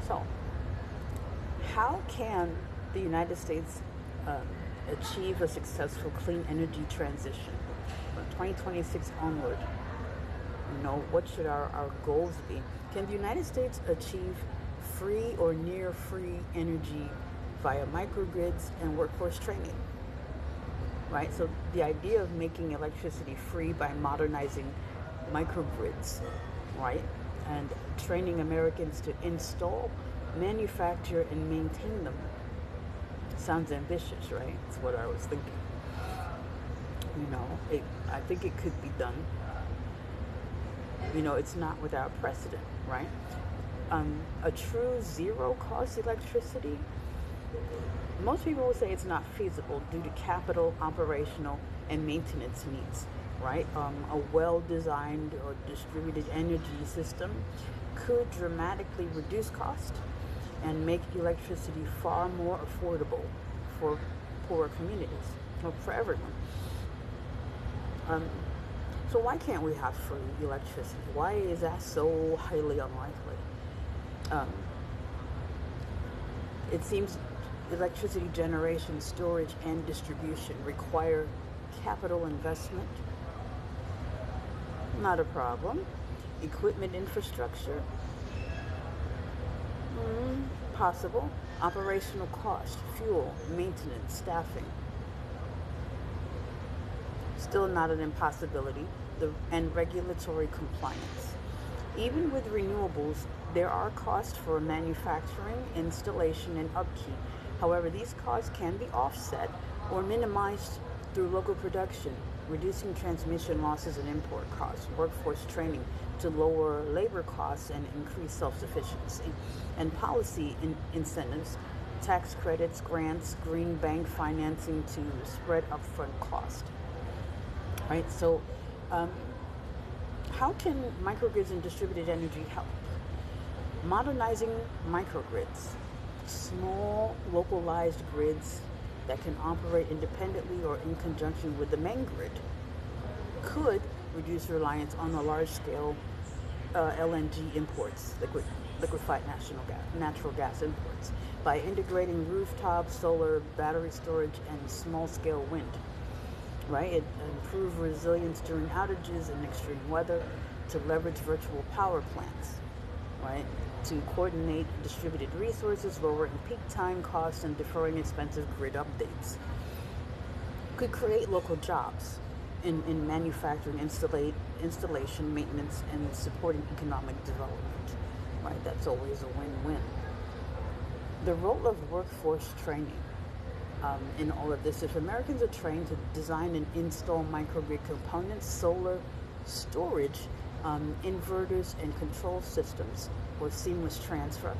So, how can the United States achieve a successful clean energy transition from 2026 onward? What should our goals be? Can the United States achieve free or near free energy via microgrids and workforce training? Right? So the idea of making electricity free by modernizing microgrids, right? And training Americans to install, manufacture, and maintain them. Sounds ambitious, right? That's what I was thinking. I think it could be done. It's not without precedent, right? A true zero cost electricity, most people will say it's not feasible due to capital, operational, and maintenance needs, right? A well-designed or distributed energy system could dramatically reduce cost and make electricity far more affordable for poorer communities, or for everyone. So why can't we have free electricity? Why is that so highly unlikely? It seems electricity generation, storage, and distribution require capital investment. Not a problem. Equipment infrastructure? Possible. Operational cost, fuel, maintenance, staffing. Still not an impossibility. And regulatory compliance. Even with renewables, there are costs for manufacturing, installation, and upkeep. However, these costs can be offset or minimized through local production, reducing transmission losses and import costs, workforce training to lower labor costs and increase self-sufficiency, and policy incentives, tax credits, grants, green bank financing to spread upfront cost. Right? So, how can microgrids and distributed energy help? Modernizing microgrids, small localized grids that can operate independently or in conjunction with the main grid, could reduce reliance on the large-scale LNG imports, liquefied natural gas imports, by integrating rooftop solar, battery storage, and small-scale wind. Right? It improves resilience during outages and extreme weather, to leverage virtual power plants, right? To coordinate distributed resources, lowering peak time costs and deferring expensive grid updates. Could create local jobs in manufacturing, installation, maintenance, and supporting economic development, right? That's always a win-win. The role of workforce training in all of this. If Americans are trained to design and install microgrid components, solar storage, inverters, and control systems with seamless transfer,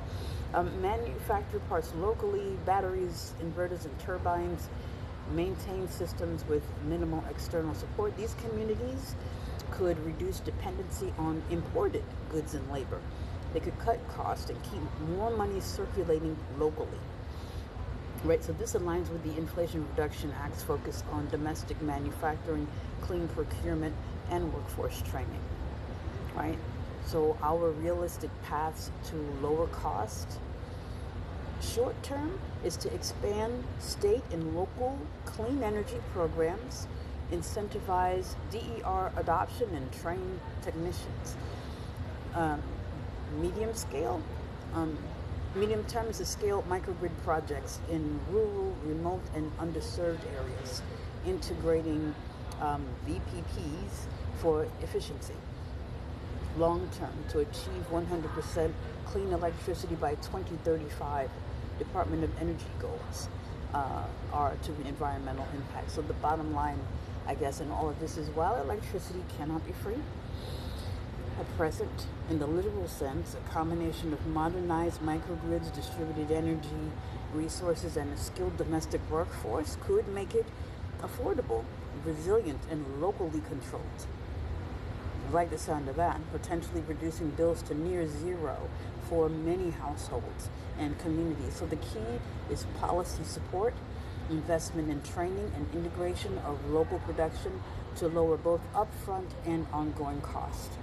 manufacture parts locally, batteries, inverters, and turbines, maintain systems with minimal external support, these communities could reduce dependency on imported goods and labor. They could cut costs and keep more money circulating locally. Right, so this aligns with the Inflation Reduction Act's focus on domestic manufacturing, clean procurement, and workforce training. Right, so our realistic paths to lower cost, short term, is to expand state and local clean energy programs, incentivize DER adoption, and train technicians. Medium term is to scale microgrid projects in rural, remote, and underserved areas, integrating VPPs for efficiency. Long term, to achieve 100% clean electricity by 2035, Department of Energy goals are to environmental impact. So the bottom line, I guess, in all of this is, while electricity cannot be free, at present, in the literal sense, a combination of modernized microgrids, distributed energy resources, and a skilled domestic workforce could make it affordable, resilient, and locally controlled. I like the sound of that, potentially reducing bills to near zero for many households and communities. So the key is policy support, investment in training, and integration of local production to lower both upfront and ongoing costs.